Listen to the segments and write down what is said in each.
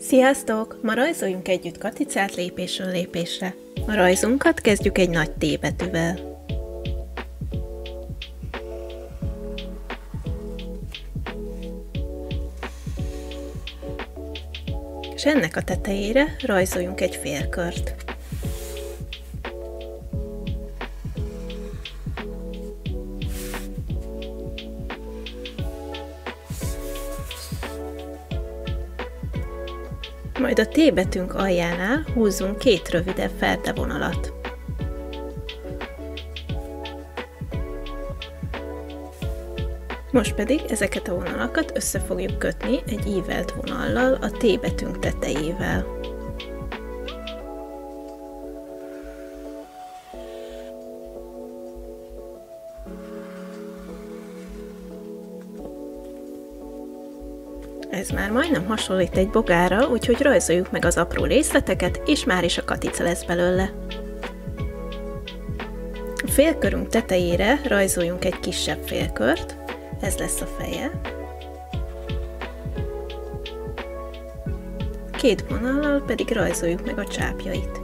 Sziasztok! Ma rajzoljunk együtt katicát lépésről lépésre. A rajzunkat kezdjük egy nagy T betűvel. És ennek a tetejére rajzoljunk egy félkört. Majd a T betűnk aljánál húzzunk két rövidebb ferdevonalat. Most pedig ezeket a vonalakat össze fogjuk kötni egy ívelt vonallal a T betűnk tetejével. Ez már majdnem hasonlít egy bogára, úgyhogy rajzoljuk meg az apró részleteket, és már is a katica lesz belőle. A félkörünk tetejére rajzoljunk egy kisebb félkört, ez lesz a feje. Két vonallal pedig rajzoljuk meg a csápjait.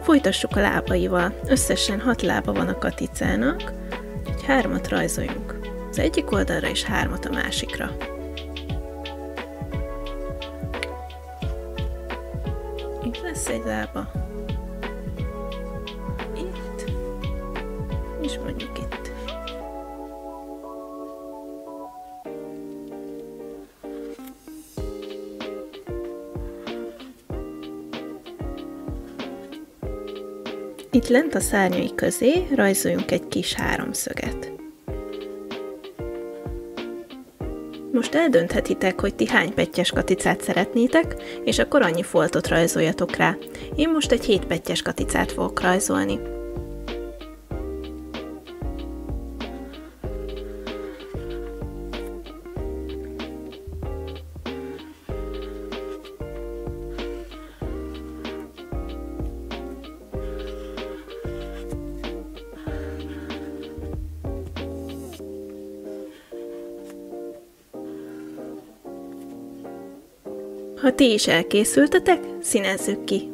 Folytassuk a lábaival, összesen 6 lába van a katicának, úgyhogy 3-at rajzoljunk az egyik oldalra és 3-at a másikra. Itt lesz egy lába. Itt. És mondjuk itt. Itt lent a szárnyai közé rajzoljunk egy kis háromszöget. Most eldönthetitek, hogy ti hány pettyes katicát szeretnétek, és akkor annyi foltot rajzoljatok rá. Én most egy 7 pettyes katicát fogok rajzolni. Ha ti is elkészültetek, színezzük ki!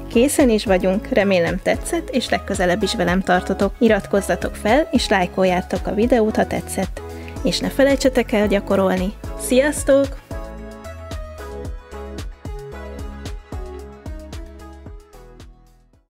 Készen is vagyunk, remélem tetszett, és legközelebb is velem tartotok. Iratkozzatok fel, és lájkoljátok a videót, ha tetszett. És ne felejtsetek el gyakorolni. Sziasztok!